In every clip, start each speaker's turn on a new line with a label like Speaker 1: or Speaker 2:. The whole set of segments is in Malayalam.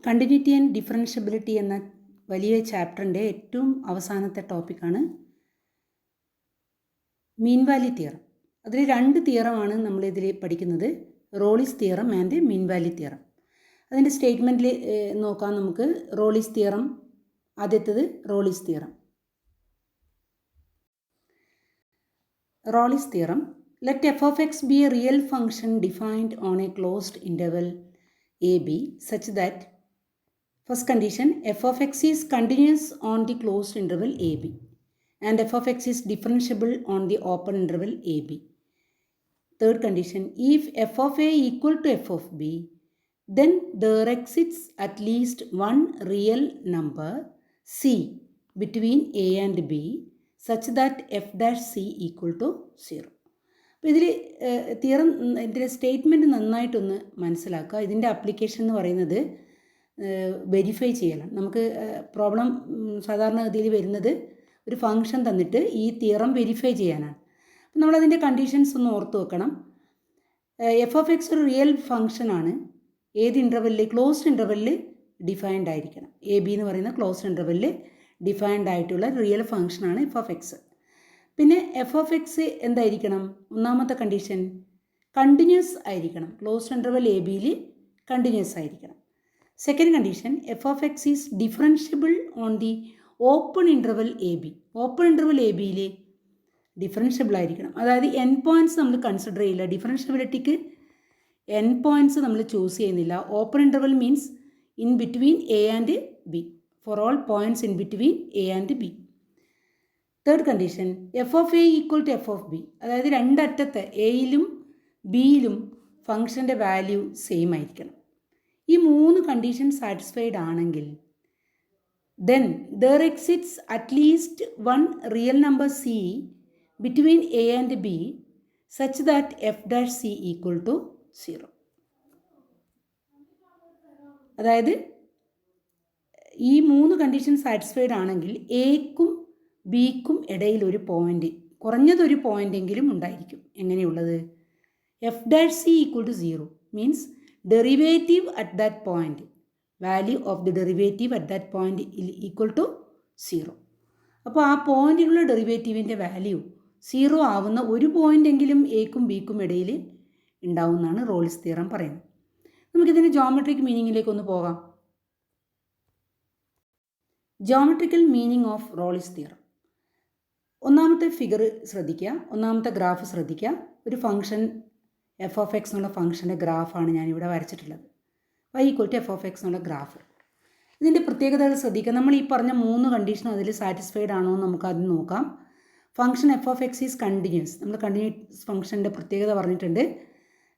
Speaker 1: കണ്ടിന്യൂറ്റി ആൻഡ് ഡിഫറൻഷ്യബിലിറ്റി എന്ന വലിയ ചാപ്റ്ററിൻ്റെ ഏറ്റവും അവസാനത്തെ ടോപ്പിക്കാണ് മീൻ വാലി തിയറം. അതിൽ രണ്ട് തിയറമാണ് നമ്മളിതിൽ പഠിക്കുന്നത്, Rolle's theorem and mean value theorem. അതിൻ്റെ സ്റ്റേറ്റ്മെൻറ്റിൽ നോക്കാം നമുക്ക്. റോളീസ് തിയറം, ആദ്യത്തേത് Rolle's theorem. Rolle's theorem: let f of x be a real function defined on a closed interval a b such that first condition, f of x is continuous on the closed interval ab and f of x is differentiable on the open interval ab. Third condition, if f of a equal to f of b, then there exists at least one real number c between a and b such that f dash c equal to 0. അപ്പോൾ ഇതിൽ തിയറം, ഇതിൻ്റെ സ്റ്റേറ്റ്മെൻറ്റ് നന്നായിട്ടൊന്ന് മനസ്സിലാക്കുക. ഇതിൻ്റെ ആപ്ലിക്കേഷൻ എന്ന് പറയുന്നത് വെരിഫൈ ചെയ്യലാണ്. നമുക്ക് പ്രോബ്ലം സാധാരണഗതിയിൽ വരുന്നത് ഒരു ഫംഗ്ഷൻ തന്നിട്ട് ഈ തിയറം വെരിഫൈ ചെയ്യാനാണ്. അപ്പം നമ്മളതിൻ്റെ കണ്ടീഷൻസ് ഒന്ന് ഓർത്ത് വെക്കണം. എഫ് ഓഫ് എക്സ് ഒരു റിയൽ ഫംഗ്ഷനാണ്. ഏത് ഇൻ്റർവെല്ലിൽ? ക്ലോസ്ഡ് ഇൻ്റർവെല്ലിൽ ഡിഫൈൻഡ് ആയിരിക്കണം. എ ബി എന്ന് പറയുന്ന ക്ലോസ്ഡ് ഇൻ്റർവെല്ലിൽ ഡിഫൈൻഡ് ആയിട്ടുള്ള റിയൽ ഫംഗ്ഷനാണ് എഫ് ഓഫ് എക്സ്. പിന്നെ എഫ് ഓഫ് എക്സ് എന്തായിരിക്കണം? ഒന്നാമത്തെ കണ്ടീഷൻ, കണ്ടിന്യൂസ് ആയിരിക്കണം. ക്ലോസ്ഡ് ഇൻ്റർവെൽ എ ബിയിൽ കണ്ടിന്യൂസ് ആയിരിക്കണം. Second condition, f of x is differentiable on the open interval ab. Open interval A ബിയിൽ ഡിഫറൻഷ്യബിൾ ആയിരിക്കണം. അതായത് എൻ പോയിൻറ്റ്സ് നമ്മൾ കൺസിഡർ ചെയ്യില്ല. ഡിഫറൻഷ്യബിലിറ്റിക്ക് എൻ പോയിൻറ്റ്സ് നമ്മൾ ചൂസ് ചെയ്യുന്നില്ല. Open interval means in between A and B, for all points in between A and B. Third condition, F of A equal to F of B. അതായത് രണ്ടറ്റത്തെ എയിലും ബിയിലും ഫംഗ്ഷൻ്റെ വാല്യൂ സെയിം ആയിരിക്കണം. ഈ മൂന്ന് കണ്ടീഷൻ സാറ്റിസ്ഫൈഡ് ആണെങ്കിൽ then there exists at least one real number C between A and B such that F dash C equal to 0. അതായത് ഈ മൂന്ന് കണ്ടീഷൻ സാറ്റിസ്ഫൈഡ് ആണെങ്കിൽ എക്കും ബിക്കും ഇടയിൽ ഒരു പോയിൻ്റ്, കുറഞ്ഞതൊരു പോയിൻ്റെങ്കിലും ഉണ്ടായിരിക്കും. എങ്ങനെയുള്ളത്? F dash C equal to 0 means derivative at that point, value of the derivative at that point equal to 0. അപ്പോൾ ആ പോയിന്റിലുള്ള ഡെറിവേറ്റീവിൻ്റെ വാല്യൂ 0 ആവുന്ന ഒരു പോയിൻ്റെങ്കിലും എക്കും ബിക്കും ഇടയിൽ ഉണ്ടാവുമെന്നാണ് റോൾസ് തിയറം പറയുന്നത്. നമുക്കിതിൻ്റെ ജോമെട്രിക് മീനിങ്ങിലേക്ക് ഒന്ന് പോകാം. Geometrical meaning of Rolls theorem. ഒന്നാമത്തെ ഫിഗർ ശ്രദ്ധിക്കുക, ഒന്നാമത്തെ ഗ്രാഫ് ശ്രദ്ധിക്കുക. ഒരു ഫംഗ്ഷൻ എഫ് ഓഫ് എക്സ് എന്നുള്ള ഫംഗ്ഷൻ്റെ ഗ്രാഫാണ് ഞാനിവിടെ വരച്ചിട്ടുള്ളത്. Y equal to F of x എന്നുള്ള ഗ്രാഫ്. ഇതിൻ്റെ പ്രത്യേകതകൾ ശ്രദ്ധിക്കുക. നമ്മൾ ഈ പറഞ്ഞ മൂന്ന് കണ്ടീഷനും അതിൽ സാറ്റിസ്ഫൈഡ് ആണോ എന്ന് നമുക്ക് ആദ്യം നോക്കാം. Function F of X is continuous. നമ്മൾ കണ്ടിന്യൂസ് ഫംഗ്ഷൻ്റെ പ്രത്യേകത പറഞ്ഞിട്ടുണ്ട്.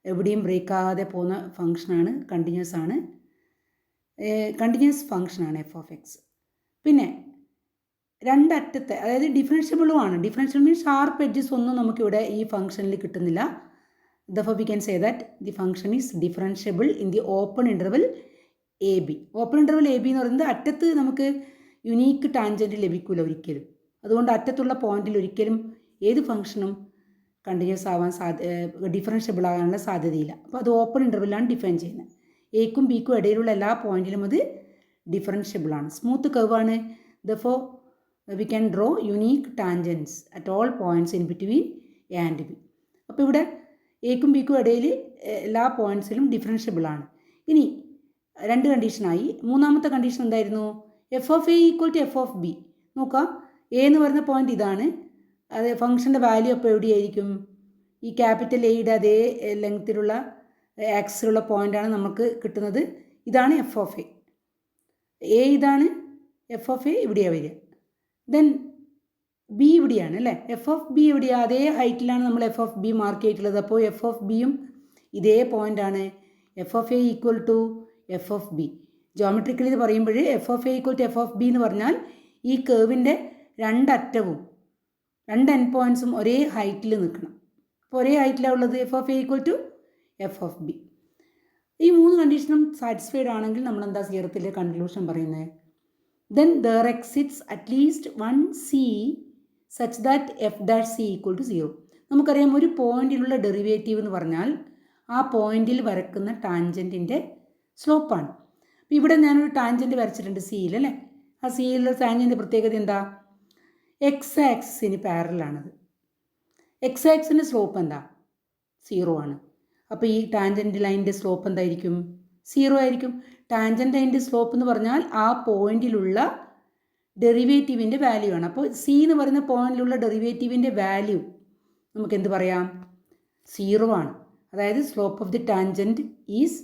Speaker 1: എവിടെയും ബ്രേക്ക് ആകാതെ പോകുന്ന ഫംഗ്ഷനാണ്, കണ്ടിന്യൂസ് ആണ്, കണ്ടിന്യൂസ് ഫംഗ്ഷനാണ് എഫ് ഓഫ് എക്സ്. പിന്നെ രണ്ടറ്റത്തെ, അതായത് ഡിഫറൻഷ്യബിളും ആണ്. ഡിഫറൻഷ്യബിൾ മീൻസ് ഷാർപ്പ് എഡ്ജസ് ഒന്നും നമുക്കിവിടെ ഈ ഫംഗ്ഷനിൽ കിട്ടുന്നില്ല. Therefore, we can say that the function is differentiable in the open interval AB. Open interval a B എന്ന് പറയുന്നത് അറ്റത്ത് നമുക്ക് യുണീക്ക് ടാൻജൻറ്റ് ലഭിക്കില്ല ഒരിക്കലും. അതുകൊണ്ട് അറ്റത്തുള്ള പോയിന്റിൽ ഒരിക്കലും ഏത് ഫംഗ്ഷനും കണ്ടിന്യൂസ് ആവാൻ ഡിഫറൻഷ്യബിൾ ആകാനുള്ള സാധ്യതയില്ല. അപ്പോൾ അത് ഓപ്പൺ ഇൻ്റർവെല്ലാണ് ഡിഫൈൻ ചെയ്യുന്നത്. എക്കും ബിക്കും ഇടയിലുള്ള എല്ലാ പോയിന്റിലും അത് ഡിഫറൻഷ്യബിൾ ആണ്. Smooth കർവാണ്. Therefore, we can draw unique tangents at all points in between A and B. അപ്പോൾ ഇവിടെ എക്കും ബിക്കും ഇടയിൽ എല്ലാ പോയിൻറ്റ്സിലും ഡിഫറൻഷ്യബിൾ ആണ്. ഇനി രണ്ട് കണ്ടീഷനായി. മൂന്നാമത്തെ കണ്ടീഷൻ എന്തായിരുന്നു? F of A equal to F of B. നോക്കാം, എ എന്ന് പറയുന്ന പോയിൻ്റ് ഇതാണ്. അത് ഫംഗ്ഷൻ്റെ വാല്യൂ അപ്പോൾ എവിടെയായിരിക്കും? ഈ ക്യാപിറ്റൽ എയുടെ അതേ ലെങ്ത്തിലുള്ള ആക്സിലുള്ള പോയിൻ്റാണ് നമുക്ക് കിട്ടുന്നത്. ഇതാണ് എഫ് ഓഫ് എ. ഇതാണ് എഫ് ഓഫ് എ, ഇവിടെയാണ് വരിക. ദെൻ ബി ഇവിടെയാണ് അല്ലേ? എഫ് ഓഫ് ബി എവിടെയാണ്? അതേ ഹൈറ്റിലാണ് നമ്മൾ എഫ് ഓഫ് ബി മാർക്ക് ചെയ്തിട്ടുള്ളത്. അപ്പോൾ എഫ് ഓഫ് ബിയും ഇതേ പോയിൻ്റാണ്. F of A equal to F of B. Geometrically ഇത് പറയുമ്പോൾ F of A equal to F of B എന്ന് പറഞ്ഞാൽ ഈ കേവിൻ്റെ രണ്ടറ്റവും രണ്ട് എൻ പോയിൻറ്റ്സും ഒരേ ഹൈറ്റിൽ നിൽക്കണം. അപ്പോൾ ഒരേ ഹൈറ്റിലാണ് ഉള്ളത്. F of A equal to F of B. ഈ മൂന്ന് കണ്ടീഷനും സാറ്റിസ്ഫൈഡ് ആണെങ്കിൽ നമ്മൾ എന്താ തിയറത്തിലെ കൺക്ലൂഷൻ പറയുന്നത്? Then there exists at least one C such that F dash C equal to 0. നമുക്കറിയാം, ഒരു പോയിന്റിലുള്ള ഡെറിവേറ്റീവ് എന്ന് പറഞ്ഞാൽ ആ പോയിന്റിൽ വരക്കുന്ന ടാൻജൻറ്റിൻ്റെ സ്ലോപ്പാണ്. അപ്പോൾ ഇവിടെ ഞാനൊരു ടാൻജൻറ്റ് വരച്ചിട്ടുണ്ട് സിയിൽ അല്ലേ. ആ സിയിലുള്ള ടാൻജൻറ്റ് പ്രത്യേകത എന്താ? എക്സ് ആക്സിന് പാരലാണത്. എക്സ് ആക്സിൻ്റെ സ്ലോപ്പ് എന്താ? 0 ആണ്. അപ്പോൾ ഈ ടാൻജൻറ്റ് ലൈനിൻ്റെ സ്ലോപ്പ് എന്തായിരിക്കും? 0 ആയിരിക്കും. ടാൻജൻറ്റ് ലൈനിൻ്റെ സ്ലോപ്പ് എന്ന് പറഞ്ഞാൽ ആ പോയിന്റിലുള്ള ഡെറിവേറ്റീവിൻ്റെ വാല്യൂ ആണ്. അപ്പോൾ സി എന്ന് പറയുന്ന പോയിന്റിലുള്ള ഡെറിവേറ്റീവിൻ്റെ വാല്യൂ നമുക്ക് എന്ത് പറയാം? 0 ആണ്. അതായത് slope of the tangent is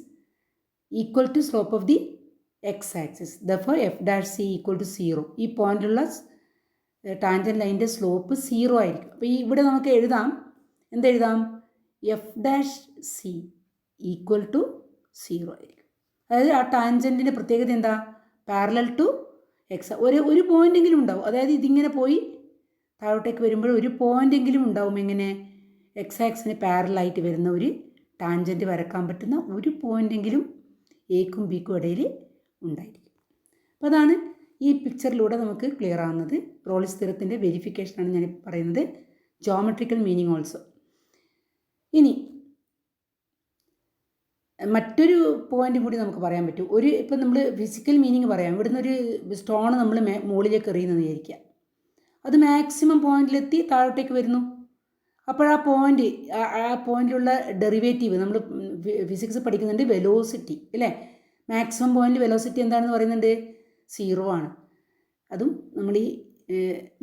Speaker 1: equal to slope of the X axis. Therefore F dash C equal to 0. ഈ പോയിന്റിലുള്ള ടാൻജൻറ്റ് ലൈനിൻ്റെ സ്ലോപ്പ് 0 ആയിരിക്കും. അപ്പോൾ ഈ ഇവിടെ നമുക്ക് എഴുതാം, എന്തെഴുതാം? F dash C equal to 0 ആയിരിക്കും. അതായത് ആ ടാൻജൻറ്റിൻ്റെ പ്രത്യേകത എന്താ? Parallel to x. ഒരു പോയിൻ്റെങ്കിലും ഉണ്ടാവും. അതായത് ഇതിങ്ങനെ പോയി താഴോട്ടേക്ക് വരുമ്പോൾ ഒരു പോയിൻ്റെങ്കിലും ഉണ്ടാവും. എങ്ങനെ? എക്സ് ആക്സിന് പാരലായിട്ട് വരുന്ന ഒരു ടാൻജൻറ്റ് വരക്കാൻ പറ്റുന്ന ഒരു പോയിൻ്റെങ്കിലും എക്കും ബിക്കും ഇടയിൽ ഉണ്ടായിരിക്കും. അപ്പോൾ അതാണ് ഈ പിക്ചറിലൂടെ നമുക്ക് ക്ലിയർ ആവുന്നത്. റോളിസ് തിയറത്തിൻ്റെ വെരിഫിക്കേഷനാണ് ഞാൻ പറയുന്നത്. Geometrical meaning also. ഇനി മറ്റൊരു പോയിന്റ് കൂടി നമുക്ക് പറയാൻ പറ്റും. ഇപ്പം നമ്മൾ ഫിസിക്കൽ മീനിങ് പറയാം. ഇവിടുന്ന് ഒരു സ്റ്റോൺ നമ്മൾ മുകളിലേക്ക് എറിയുന്നത് വിചാരിക്കുക. അത് മാക്സിമം പോയിന്റിലെത്തി താഴോട്ടേക്ക് വരുന്നു. അപ്പോൾ ആ പോയിന്റിലുള്ള ഡെറിവേറ്റീവ് നമ്മൾ ഫിസിക്സ് പഠിക്കുന്നുണ്ട്, വെലോസിറ്റി അല്ലേ. മാക്സിമം പോയിന്റ് വെലോസിറ്റി എന്താണെന്ന് പറയുന്നുണ്ട്? 0 ആണ്. അതും നമ്മൾ ഈ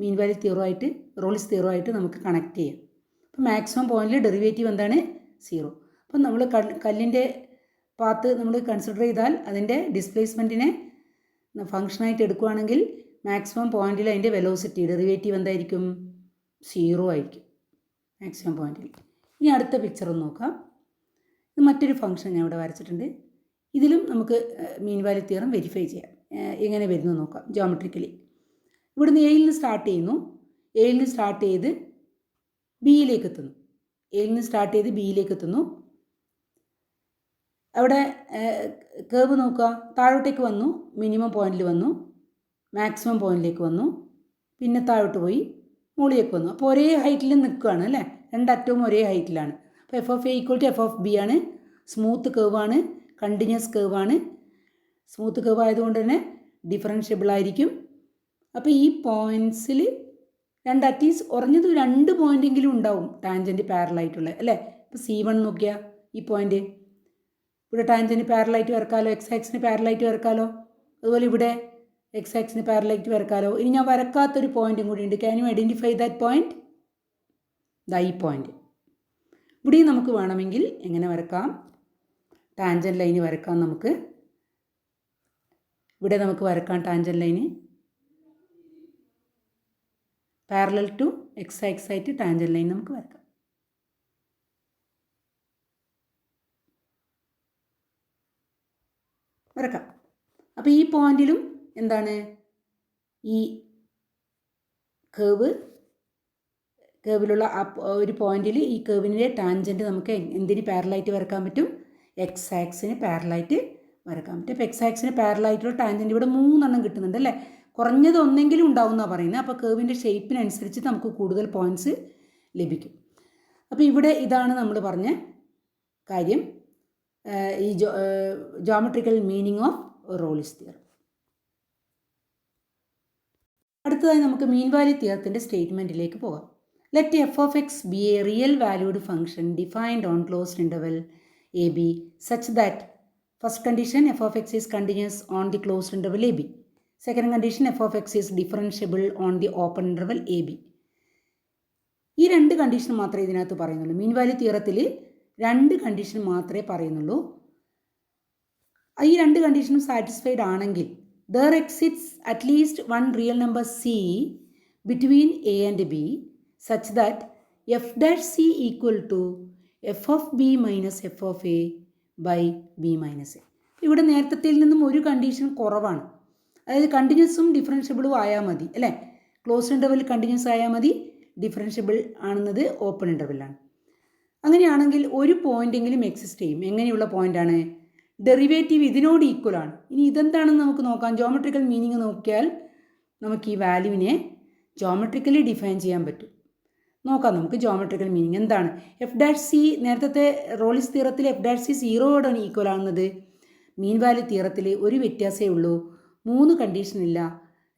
Speaker 1: മീൻ വാല്യൂ തിയറുമായിട്ട് റോളിസ് തിയറുമായിട്ട് നമുക്ക് കണക്ട് ചെയ്യാം. അപ്പോൾ മാക്സിമം പോയിന്റിൽ ഡെറിവേറ്റീവ് എന്താണ്? 0. അപ്പം നമ്മൾ കല്ലിൻ്റെ പാത്ത് നമ്മൾ കൺസിഡർ ചെയ്താൽ അതിൻ്റെ ഡിസ്പ്ലേസ്മെൻറ്റിനെ ഫങ്ഷനായിട്ട് എടുക്കുകയാണെങ്കിൽ മാക്സിമം പോയിന്റിൽ അതിൻ്റെ വെലോസിറ്റി ഡെറിവേറ്റീവ് എന്തായിരിക്കും? 0 ആയിരിക്കും മാക്സിമം പോയിന്റിൽ. ഇനി അടുത്ത പിക്ചർ ഒന്ന് നോക്കാം. ഇത് മറ്റൊരു ഫംഗ്ഷൻ ഞാൻ ഇവിടെ വരച്ചിട്ടുണ്ട്. ഇതിലും നമുക്ക് മീൻ വാല്യൂ തിയറം വെരിഫൈ ചെയ്യാം. എങ്ങനെ വരുന്നു നോക്കാം ജോമെട്രിക്കലി. ഇവിടുന്ന് എയിൽ നിന്ന് സ്റ്റാർട്ട് ചെയ്യുന്നു. എയിൽ നിന്ന് സ്റ്റാർട്ട് ചെയ്ത് ബിയിലേക്ക് എത്തുന്നു. എയിൽ നിന്ന് സ്റ്റാർട്ട് ചെയ്ത് ബിയിലേക്ക് എത്തുന്നു. അവിടെ കേർവ് നോക്കുക. താഴോട്ടേക്ക് വന്നു, മിനിമം പോയിന്റിൽ വന്നു, മാക്സിമം പോയിന്റിലേക്ക് വന്നു, പിന്നെ താഴോട്ട് പോയി മുകളിലേക്ക് വന്നു. അപ്പോൾ ഒരേ ഹൈറ്റിൽ നിൽക്കുകയാണ് അല്ലേ. രണ്ടറ്റവും ഒരേ ഹൈറ്റിലാണ്. അപ്പോൾ f of A equal to F of b ആണ്. സ്മൂത്ത് കേർവാണ്, കണ്ടിന്യൂസ് കേർവാണ്. സ്മൂത്ത് കേർവ് ആയതുകൊണ്ട് തന്നെ ഡിഫറൻഷ്യബിൾ ആയിരിക്കും. അപ്പോൾ ഈ പോയിൻറ്റ്സിൽ അറ്റ്ലീസ്റ്റ് കുറഞ്ഞത് 2 പോയിൻ്റെങ്കിലും ഉണ്ടാവും ടാൻജൻറ്റ് പാരലായിട്ടുള്ളത് അല്ലേ. ഇപ്പോൾ C1 നോക്കിയാൽ ഈ പോയിൻ്റ് ഇവിടെ ടാൻജൻറ്റ് പാരലായിട്ട് വരക്കാമല്ലോ, എക്സ് ആക്സിന് പാരലായിട്ട് വരക്കാമല്ലോ. അതുപോലെ ഇവിടെ എക്സ് ആക്സിന് പാരലായിട്ട് വരക്കാമല്ലോ. ഇനി ഞാൻ വരക്കാത്തൊരു പോയിൻറ്റും കൂടി ഉണ്ട്. Can you identify that point? ഈ പോയിൻറ്റ്. ഇവിടെയും നമുക്ക് വേണമെങ്കിൽ എങ്ങനെ വരക്കാം? ടാൻജൻറ്റ് ലൈന് വരക്കാം. നമുക്ക് ഇവിടെ നമുക്ക് വരക്കാം ടാൻജൻറ്റ് ലൈന് പാരലൽ ടു എക്സ് ആക്സ് ആയിട്ട് ടാൻജൻറ്റ് ലൈൻ നമുക്ക് വരക്കാം. അപ്പോൾ ഈ പോയിന്റിലും എന്താണ്? ഈ കേവിലുള്ള ഒരു പോയിന്റിൽ ഈ കേവിൻ്റെ ടാൻജൻറ്റ് നമുക്ക് എന്തിന് പാരലായിട്ട് വരക്കാൻ പറ്റും? എക്സ് ആക്സിന് പാരലായിട്ട് വരക്കാൻ പറ്റും. അപ്പോൾ എക്സ് ആക്സിന് പാരലായിട്ടുള്ള ടാൻജൻറ്റ് ഇവിടെ 3 കിട്ടുന്നുണ്ട് അല്ലേ. കുറഞ്ഞത് ഒന്നെങ്കിലും ഉണ്ടാവും എന്നാണ് പറയുന്നത്. അപ്പോൾ കേവിൻ്റെ ഷേപ്പിനനുസരിച്ച് നമുക്ക് കൂടുതൽ പോയിൻറ്റ്സ് ലഭിക്കും. അപ്പോൾ ഇവിടെ ഇതാണ് നമ്മൾ പറഞ്ഞ കാര്യം, ഈ ജോമെട്രിക്കൽ മീനിങ് ഓഫ് റോളിസ് തിയറം. അടുത്തതായി നമുക്ക് മീൻ വാല്യൂ തിയറത്തിൻ്റെ സ്റ്റേറ്റ്മെൻറ്റിലേക്ക് പോകാം. Let f of x be a real valued function defined on closed interval a b such that first condition F of X is continuous on the closed interval a B. Second condition F of X is differentiable on the open interval a B. ഈ 2 കണ്ടീഷൻ മാത്രമേ ഇതിനകത്ത് പറയുന്നുള്ളൂ. മീൻ വാല്യൂ തിയറത്തിൽ 2 കണ്ടീഷൻ മാത്രമേ പറയുന്നുള്ളൂ. ഈ 2 കണ്ടീഷനും സാറ്റിസ്ഫൈഡ് ആണെങ്കിൽ there exists at least one real number c between a and b such that f dash c equal to f of b minus f of a by b minus a. ഇവിടെ നേരത്തെ നിന്നും ഒരു കണ്ടീഷൻ കുറവാണ്. അതായത് കണ്ടിന്യൂസും ഡിഫറൻഷ്യബിളും ആയാൽ മതി അല്ലേ. ക്ലോസ്ഡ് ഇൻ്റർവെൽ കണ്ടിന്യൂസ് ആയാൽ മതി, ഡിഫറൻഷ്യബിൾ ആണെന്നത് ഓപ്പൺ ഇൻ്റർവെല്ലാണ്. അങ്ങനെയാണെങ്കിൽ ഒരു പോയിൻ്റെങ്കിലും എക്സിസ്റ്റ് ചെയ്യും. എങ്ങനെയുള്ള പോയിൻ്റാണ്? ഡെറിവേറ്റീവ് ഇതിനോട് ഈക്വലാണ്. ഇനി ഇതെന്താണെന്ന് നമുക്ക് നോക്കാം. ജോമെട്രിക്കൽ മീനിങ് നോക്കിയാൽ നമുക്ക് ഈ വാല്യൂവിനെ ജോമെട്രിക്കലി ഡിഫൈൻ ചെയ്യാൻ പറ്റും. നോക്കാം നമുക്ക് ജോമെട്രിക്കൽ മീനിങ് എന്താണ്. എഫ് ഡാഷ് സി നേരത്തെ റോളിസ് തിയറത്തിൽ എഫ് ഡാഷ് സി 0യോടാണ് ഈക്വൽ ആകുന്നത്. മീൻ വാല്യൂ തിയറത്തിൽ ഒരു വ്യത്യാസമേ ഉള്ളൂ, 3 കണ്ടീഷനില്ല,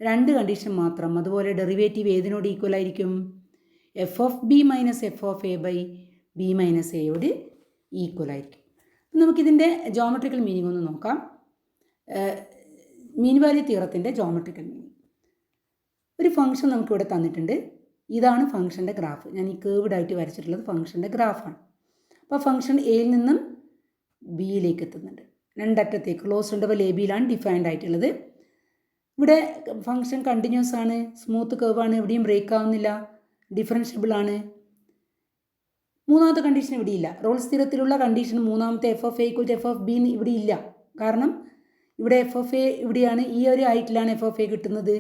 Speaker 1: 2 കണ്ടീഷൻ മാത്രം. അതുപോലെ ഡെറിവേറ്റീവ് ഏതിനോട് ഈക്വൽ ആയിരിക്കും? F of B minus F of a by B minus എയോട് ഈക്വൽ ആയിരിക്കും. നമുക്കിതിൻ്റെ ജോമെട്രിക്കൽ മീനിങ് ഒന്ന് നോക്കാം. മീൻ വാല്യൂ തിയറത്തിൻ്റെ ജോമെട്രിക്കൽ മീനിങ്. ഒരു ഫംഗ്ഷൻ നമുക്കിവിടെ തന്നിട്ടുണ്ട്. ഇതാണ് ഫംഗ്ഷൻ്റെ ഗ്രാഫ്. ഞാൻ ഈ കേർവ്ഡ് ആയിട്ട് വരച്ചിട്ടുള്ളത് ഫംഗ്ഷൻ്റെ ഗ്രാഫാണ്. അപ്പോൾ ഫംഗ്ഷൻ എയിൽ നിന്നും ബിയിലേക്ക് എത്തുന്നുണ്ട്. രണ്ടറ്റത്തേക്ക് ക്ലോസ്ഡ് ഇൻ്റർവൽ എ ബിയിലാണ് ഡിഫൈൻഡ് ആയിട്ടുള്ളത്. ഇവിടെ ഫംഗ്ഷൻ കണ്ടിന്യൂസ് ആണ്, സ്മൂത്ത് കേർവാണ്, എവിടെയും ബ്രേക്ക് ആവുന്നില്ല, ഡിഫറൻഷ്യബിൾ ആണ്. മൂന്നാമത്തെ കണ്ടീഷൻ ഇവിടെ ഇല്ല. റോൾസ് തിയറത്തിലുള്ള കണ്ടീഷൻ മൂന്നാമത്തെ F of A equal to F of B ഇവിടെ ഇല്ല. കാരണം ഇവിടെ എഫ് ഓഫ് എ ഇവിടെയാണ്, ഈ ഒരു ഹൈറ്റിലാണ് എഫ് ഓഫ് എ കിട്ടുന്നത്.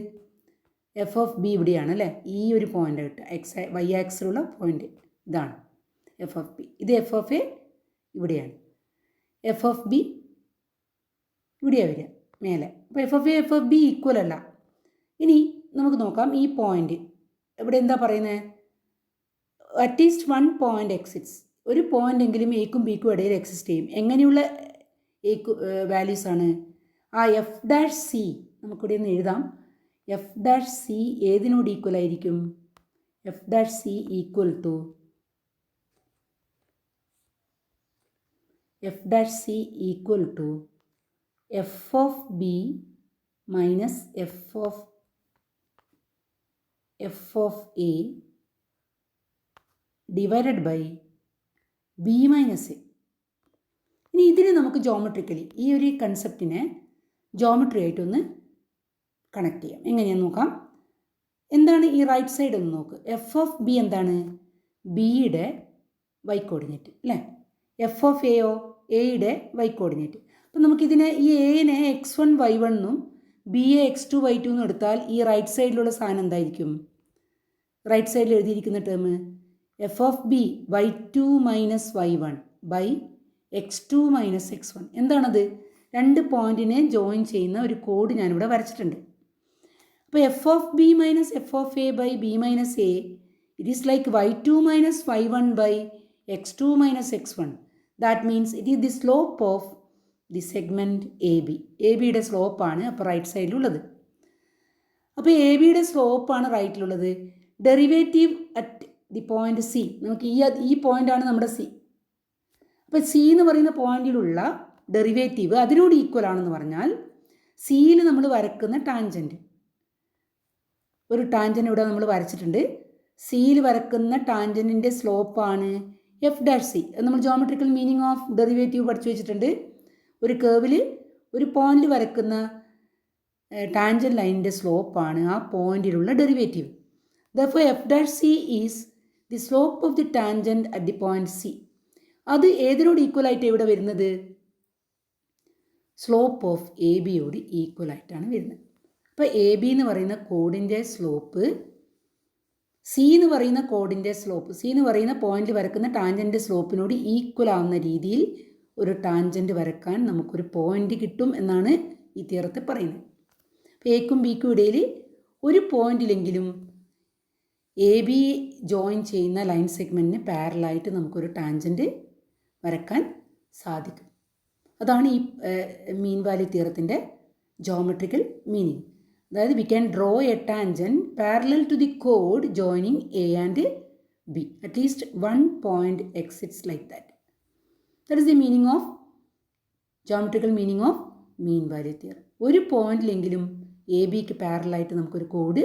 Speaker 1: എഫ് ഓഫ് ബി ഇവിടെയാണ് അല്ലേ, ഈ ഒരു പോയിൻ്റ് കിട്ടുക. വൈ ആക്സിലുള്ള പോയിൻ്റ് ഇതാണ് എഫ് ഓഫ് ബി. ഇത് എഫ് ഓഫ് എ ഇവിടെയാണ്, എഫ് ഓഫ് ബി ഇവിടെയാണ് വരിക മേലെ. അപ്പോൾ എഫ് ഓഫ് ബി ഈക്വൽ അല്ല. ഇനി നമുക്ക് നോക്കാം ഈ പോയിൻ്റ് ഇവിടെ എന്താ പറയുന്നത്? At least 1 point exits. ഒരു പോയിൻ്റ് എങ്കിലും എക്കും ബിക്കും ഇടയിൽ എക്സിസ്റ്റ് ചെയ്യും. എങ്ങനെയുള്ള വാല്യൂസാണ്? ആ എഫ് ഡാഷ് സി നമുക്കിവിടെ ഒന്ന് എഴുതാം. എഫ് ഡാഷ് സി ഏതിനോട് ഈക്വൽ ആയിരിക്കും? F dash C equal to F of B minus F of A divided by B minus A. ഇനി ഇതിന് നമുക്ക് ജോമെട്രിക്കലി ഈ ഒരു കൺസെപ്റ്റിനെ ജോമെട്രി ആയിട്ടൊന്ന് കണക്ട് ചെയ്യാം. എങ്ങനെയാണെന്ന് നോക്കാം. എന്താണ് ഈ റൈറ്റ് സൈഡ് ഒന്ന് നോക്ക്. എഫ് ഓഫ് ബി എന്താണ്? ബിയുടെ വൈ കോർഡിനേറ്റ് അല്ലേ. എഫ് ഓഫ് എയോ എയുടെ വൈ കോർഡിനേറ്റ്. അപ്പം നമുക്കിതിനെ ഈ എനെ x1 y1 എന്നും ബിയെ x2 y2 എന്നും എടുത്താൽ ഈ റൈറ്റ് സൈഡിലുള്ള സാധനം എന്തായിരിക്കും? റൈറ്റ് സൈഡിൽ എഴുതിയിരിക്കുന്ന term F of B y2 minus y1 by x2 minus x1. എന്താണത്? 2 പോയിൻറ്റിനെ ജോയിൻ ചെയ്യുന്ന ഒരു കോഡ് ഞാനിവിടെ വരച്ചിട്ടുണ്ട്. അപ്പോൾ f of B minus F of a by B minus a it is like y2 minus y1 by x2 minus x1. That means it is the slope of the segment a b. A ബിയുടെ സ്ലോപ്പാണ് അപ്പോൾ റൈറ്റ് സൈഡിലുള്ളത്. അപ്പോൾ എ ബിയുടെ സ്ലോപ്പാണ് റൈറ്റിലുള്ളത്. Derivative at the point c, നമുക്ക് ഈ പോയിൻ്റാണ് നമ്മുടെ സി. അപ്പോൾ സി എന്ന് പറയുന്ന പോയിന്റിലുള്ള ഡെറിവേറ്റീവ് അതിനോട് ഈക്വൽ ആണെന്ന് പറഞ്ഞാൽ സിയിൽ നമ്മൾ വരക്കുന്ന ടാൻജൻറ്റ്, ഒരു ടാൻജൻറ്റ് ഇവിടെ നമ്മൾ വരച്ചിട്ടുണ്ട്. സിയിൽ വരക്കുന്ന ടാൻജൻറ്റിൻ്റെ സ്ലോപ്പാണ് എഫ് ഡാഷ് സി. നമ്മൾ ജോമെട്രിക്കൽ മീനിങ് ഓഫ് ഡെറിവേറ്റീവ് പഠിച്ചു വെച്ചിട്ടുണ്ട്. ഒരു കേർവിൽ ഒരു പോയിന്റിൽ വരക്കുന്ന ടാൻജൻറ്റ് ലൈനിൻ്റെ സ്ലോപ്പാണ് ആ പോയിന്റിലുള്ള derivative. Therefore F dash c is the slope of the tangent at the point c. അത് ഏതിനോട് ഈക്വൽ ആയിട്ട് ഇവിടെ വരുന്നത്? സ്ലോപ്പ് ഓഫ് എ ബിയോട് ഈക്വൽ ആയിട്ടാണ് വരുന്നത്. അപ്പോൾ എ ബി എന്ന് പറയുന്ന കോഡിൻ്റെ സ്ലോപ്പ് സി എന്ന് പറയുന്ന കോഡിൻ്റെ സ്ലോപ്പ്, സി എന്ന് പറയുന്ന പോയിന്റിൽ വരക്കുന്ന ടാൻജൻറ്റ് സ്ലോപ്പിനോട് ഈക്വൽ ആവുന്ന രീതിയിൽ ഒരു ടാൻജൻറ്റ് വരക്കാൻ നമുക്കൊരു പോയിന്റ് കിട്ടും എന്നാണ് ഈ തിയറത്തിൽ പറയുന്നത്. അപ്പോൾ എക്കും ബിക്കും ഇടയിൽ ഒരു പോയിന്റിലെങ്കിലും എ ബി ജോയിൻ ചെയ്യുന്ന ലൈൻ സെഗ്മെൻറ്റിന് പാരലായിട്ട് നമുക്കൊരു ടാൻജൻറ്റ് വരക്കാൻ സാധിക്കും. അതാണ് ഈ മീൻ വാല്യൂ തിയറത്തിൻ്റെ ജോമെട്രിക്കൽ മീനിങ്. അതായത് we can draw a tangent parallel to the കോഡ് joining A and B. At least 1 point exists like that. That is the meaning of geometrical meaning of mean value theorem. ഒരു പോയിന്റിലെങ്കിലും എ ബിക്ക് പാരലായിട്ട് നമുക്കൊരു കോഡ്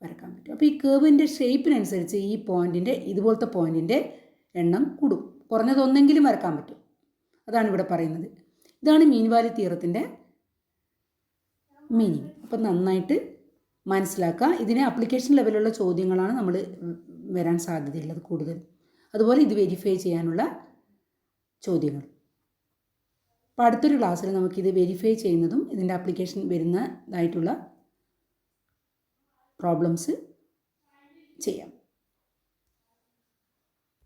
Speaker 1: വരക്കാൻ പറ്റും. അപ്പോൾ ഈ കേർവിൻ്റെ ഷേപ്പിനനുസരിച്ച് ഈ പോയിൻറ്റിൻ്റെ ഇതുപോലത്തെ പോയിൻറ്റിൻ്റെ എണ്ണം കൂടും. കുറഞ്ഞതൊന്നെങ്കിലും വരക്കാൻ പറ്റും. അതാണ് ഇവിടെ പറയുന്നത്. ഇതാണ് മീൻ വാല്യൂ തിയറത്തിൻ്റെ മീനിങ്. അപ്പം നന്നായിട്ട് മനസ്സിലാക്കുക. ഇതിനെ അപ്ലിക്കേഷൻ ലെവലുള്ള ചോദ്യങ്ങളാണ് നമ്മൾ വരാൻ സാധ്യതയുള്ളത് കൂടുതൽ. അതുപോലെ ഇത് വെരിഫൈ ചെയ്യാനുള്ള ചോദ്യങ്ങൾ. അപ്പോൾ അടുത്തൊരു ക്ലാസ്സിൽ നമുക്കിത് വെരിഫൈ ചെയ്യുന്നതും ഇതിൻ്റെ ആപ്ലിക്കേഷൻ വരുന്നതായിട്ടുള്ള പ്രോബ്ലംസ് ചെയ്യാം.